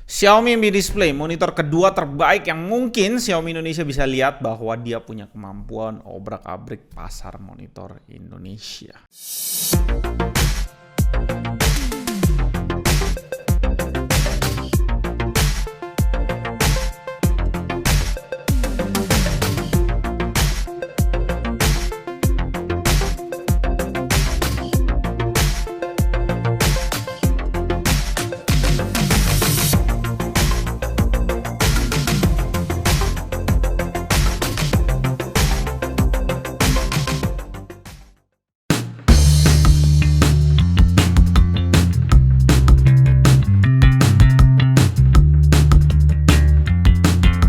Xiaomi Mi Display, monitor kedua terbaik yang mungkin Xiaomi Indonesia bisa lihat bahwa dia punya kemampuan obrak-abrik pasar monitor Indonesia.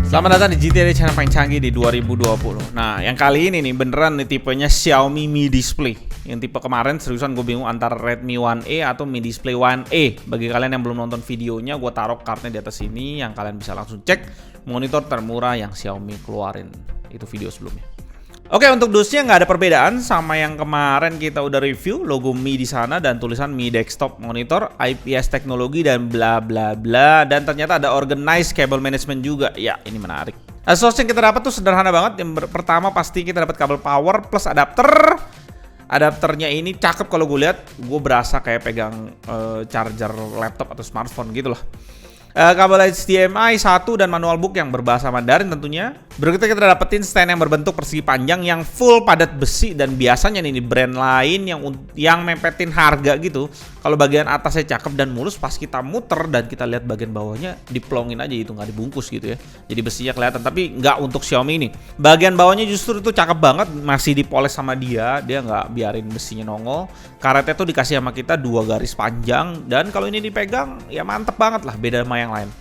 Selamat datang di GTD channel paling canggih di 2020. Nah, yang kali ini nih beneran nih tipenya Xiaomi Mi Display. Yang tipe kemarin seriusan gue bingung antara Redmi One A atau Mi Display One A. Bagi kalian yang belum nonton videonya, gue taruh kartunya di atas sini yang kalian bisa langsung cek monitor termurah yang Xiaomi keluarin. Itu video sebelumnya. Oke, untuk dusnya nggak ada perbedaan sama yang kemarin kita udah review, logo Mi di sana dan tulisan Mi Desktop Monitor, IPS teknologi dan bla bla bla, dan ternyata ada organized cable management juga. Ya, ini menarik. Source yang kita dapat tuh sederhana banget. Yang pertama pasti kita dapat kabel power plus adapter. Adapternya ini cakep kalau gue lihat, gue berasa kayak pegang charger laptop atau smartphone gitu loh. Kabel HDMI 1 dan manual book yang berbahasa Mandarin tentunya. Berikutnya kita dapetin stand yang berbentuk persegi panjang yang full padat besi, dan biasanya nih di brand lain yang mempetin harga gitu, kalau bagian atasnya cakep dan mulus, pas kita muter dan kita lihat bagian bawahnya diplongin aja gitu, nggak dibungkus gitu ya. Jadi besinya kelihatan, tapi nggak untuk Xiaomi ini. Bagian bawahnya justru itu cakep banget, masih dipoles sama dia nggak biarin besinya nongol. Karetnya tuh dikasih sama kita 2 garis panjang, dan kalau ini dipegang ya mantep banget lah, beda sama yang lain.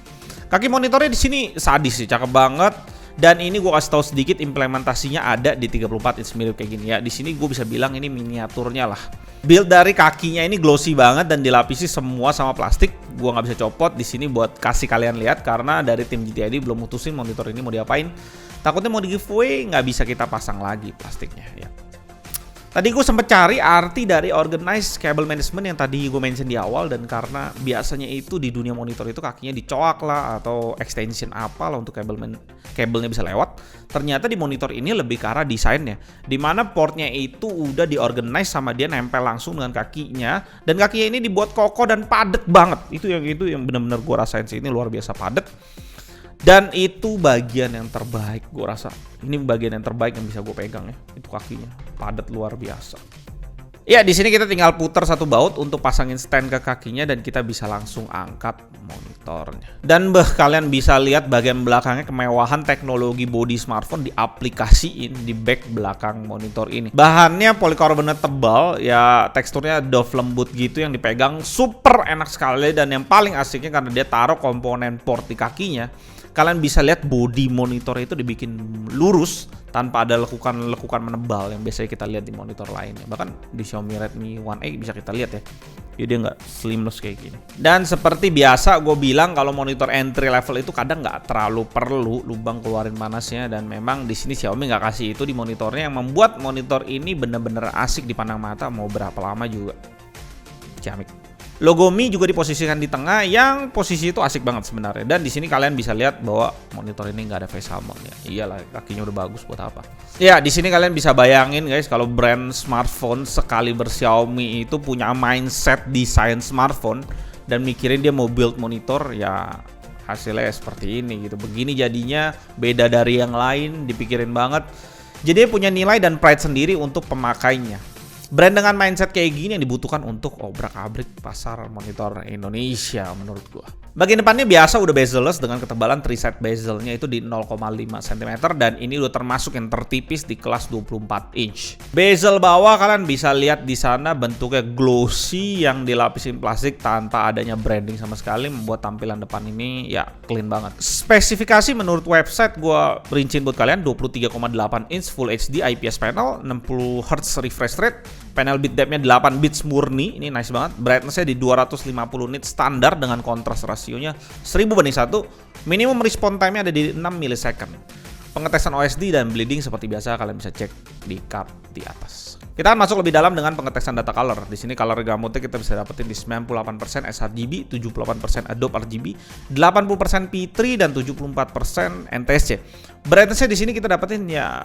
Kaki monitornya di sini sadis sih, cakep banget. Dan ini gue kasih tahu sedikit, implementasinya ada di 34 inch mirip kayak gini ya. Di sini gue bisa bilang ini miniaturnya lah. Build dari kakinya ini glossy banget dan dilapisi semua sama plastik. Gue nggak bisa copot di sini buat kasih kalian lihat, karena dari tim GTID belum mutusin monitor ini mau diapain. Takutnya mau di giveaway, nggak bisa kita pasang lagi plastiknya ya. Tadi gue sempet cari arti dari organized cable management yang tadi gue mention di awal, dan karena biasanya itu di dunia monitor itu kakinya dicoak lah atau extension apa lah untuk kabelnya bisa lewat. Ternyata di monitor ini lebih ke arah desainnya, dimana portnya itu udah diorganize sama dia nempel langsung dengan kakinya, dan kakinya ini dibuat kokoh dan padet banget. Itu yang benar-benar gue rasain sih, ini luar biasa padet. Dan itu bagian yang terbaik gue rasa. Ini bagian yang terbaik yang bisa gue pegang ya. Itu kakinya padat luar biasa. Ya, di sini kita tinggal putar satu baut untuk pasangin stand ke kakinya dan kita bisa langsung angkat monitornya. Dan kalian bisa lihat bagian belakangnya, kemewahan teknologi body smartphone diaplikasiin di back belakang monitor ini. Bahannya polikarbonat tebal ya, teksturnya doff lembut gitu yang dipegang super enak sekali, dan yang paling asiknya karena dia taruh komponen port di kakinya. Kalian bisa lihat body monitor itu dibikin lurus tanpa ada lekukan menebal yang biasanya kita lihat di monitor lainnya. Bahkan di Xiaomi Redmi One A bisa kita lihat ya. Jadi dia nggak slimless kayak gini. Dan seperti biasa gue bilang, kalau monitor entry level itu kadang nggak terlalu perlu lubang keluarin panasnya, dan memang di sini Xiaomi nggak kasih itu di monitornya, yang membuat monitor ini bener-bener asik dipandang mata mau berapa lama juga. Ciamik. Logo Mi juga diposisikan di tengah, yang posisi itu asik banget sebenarnya. Dan di sini kalian bisa lihat bahwa monitor ini nggak ada face almond ya. Iyalah, kakinya udah bagus buat apa. Ya, di sini kalian bisa bayangin guys, kalau brand smartphone sekali Xiaomi itu punya mindset desain smartphone dan mikirin dia mau build monitor, ya hasilnya seperti ini gitu. Begini jadinya, beda dari yang lain, dipikirin banget. Jadi punya nilai dan pride sendiri untuk pemakainya. Brand dengan mindset kayak gini yang dibutuhkan untuk obrak-abrik pasar monitor Indonesia menurut gua. Bagian depannya biasa udah bezel-less dengan ketebalan triset bezelnya itu di 0,5 cm, dan ini udah termasuk yang tertipis di kelas 24 inch. Bezel bawah kalian bisa lihat di sana bentuknya glossy yang dilapisin plastik tanpa adanya branding sama sekali, membuat tampilan depan ini ya clean banget. Spesifikasi menurut website gua rinciin buat kalian, 23,8 inch Full HD IPS panel, 60 Hz refresh rate, panel bit depth-nya 8 bits murni, ini nice banget. Brightness-nya di 250 nit standar dengan kontras rasionya 1000/1. Minimum response time-nya ada di 6 millisecond. Pengetesan OSD dan bleeding seperti biasa kalian bisa cek di card di atas. Kita akan masuk lebih dalam dengan pengetesan data color. Di sini color gamutnya kita bisa dapetin di 98% sRGB, 78% Adobe RGB, 80% P3 dan 74% NTSC. Brightness-nya di sini kita dapetin ya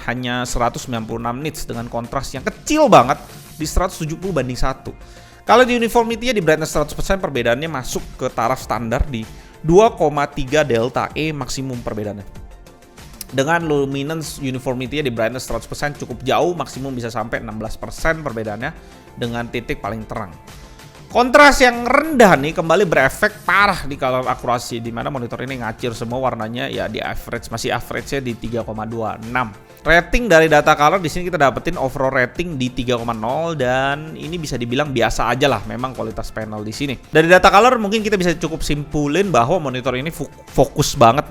hanya 196 nits dengan kontras yang kecil banget di 170:1. Kalau di uniformity-nya di brightness 100% perbedaannya masuk ke taraf standar di 2,3 delta E maksimum perbedaannya. Dengan luminance uniformity-nya di brightness 100% cukup jauh, maksimum bisa sampai 16% perbedaannya dengan titik paling terang. Kontras yang rendah nih kembali berefek parah di color akurasi, di mana monitor ini ngacir semua warnanya ya di average, masih average-nya di 3,26. Rating dari data color di sini kita dapetin overall rating di 3,0 dan ini bisa dibilang biasa aja lah memang kualitas panel di sini. Dari data color mungkin kita bisa cukup simpulin bahwa monitor ini fokus banget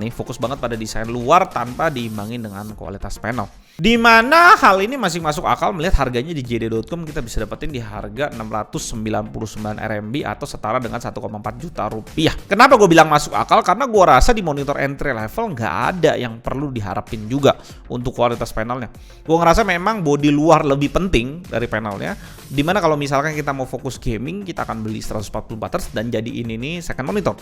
pada desain luar tanpa diimbangin dengan kualitas panel. Di mana hal ini masih masuk akal melihat harganya di JD.com kita bisa dapetin di harga 699 RMB atau setara dengan 1,4 juta rupiah. Kenapa gue bilang masuk akal? Karena gue rasa di monitor entry level nggak ada yang perlu diharapin juga untuk kualitas panelnya. Gue ngerasa memang bodi luar lebih penting dari panelnya. Dimana kalau misalkan kita mau fokus gaming, kita akan beli 144 Hz dan jadiin ini second monitor.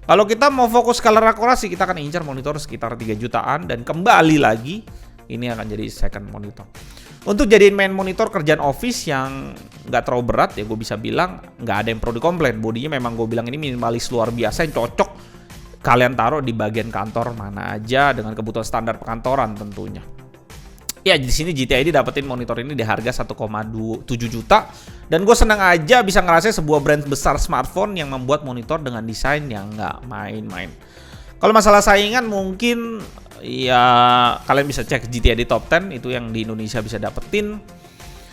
Kalau kita mau fokus color akurasi, kita akan incar monitor sekitar 3 jutaan dan kembali lagi ini akan jadi second monitor. Untuk jadiin main monitor kerjaan office yang nggak terlalu berat ya gue bisa bilang nggak ada yang perlu dikomplain. Bodinya memang gue bilang ini minimalis luar biasa yang cocok kalian taruh di bagian kantor mana aja dengan kebutuhan standar perkantoran tentunya. Ya di sini GTID dapetin monitor ini di harga 1,7 juta dan gue senang aja bisa ngerasain sebuah brand besar smartphone yang membuat monitor dengan desain yang nggak main-main. Kalau masalah saingan mungkin ya kalian bisa cek GTID Top 10 itu yang di Indonesia bisa dapetin.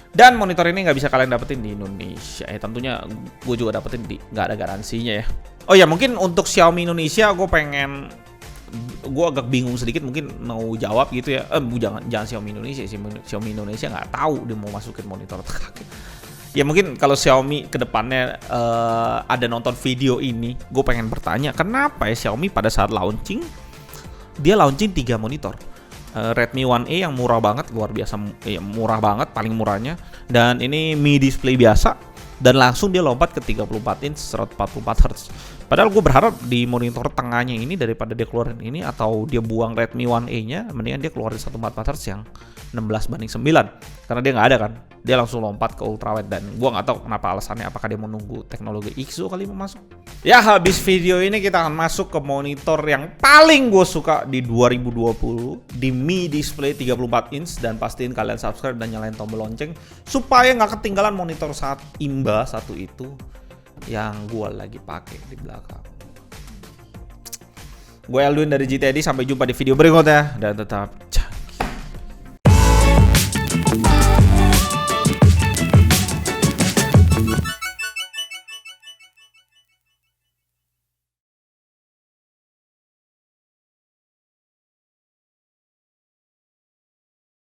Dan monitor ini nggak bisa kalian dapetin di Indonesia. Tentunya gue juga dapetin nggak ada garansinya ya. Oh ya mungkin untuk Xiaomi Indonesia gue agak bingung sedikit mungkin mau jawab gitu ya. Jangan Xiaomi Indonesia sih. Xiaomi Indonesia nggak tahu dia mau masukin monitor ya mungkin kalau Xiaomi kedepannya ada nonton video ini, gue pengen bertanya kenapa ya Xiaomi pada saat launching dia launching 3 monitor. Redmi One A yang murah banget, luar biasa ya, murah banget, paling murahnya. Dan ini Mi Display biasa dan langsung dia lompat ke 34 inch 144 Hz. Padahal gue berharap di monitor tengahnya ini daripada dia keluarin ini atau dia buang Redmi One A-nya, mendingan dia keluarin 144 Hz yang 16:9 karena dia nggak ada kan. Dia langsung lompat ke ultrawide dan gue nggak tahu kenapa alasannya, apakah dia mau nunggu teknologi IXO kali mau masuk. Ya habis video ini kita akan masuk ke monitor yang paling gue suka di 2020 di Mi Display 34 inch dan pastiin kalian subscribe dan nyalain tombol lonceng supaya nggak ketinggalan monitor saat imba satu itu yang gue lagi pakai di belakang. Gue Elduin dari GTID, sampai jumpa di video berikutnya dan tetap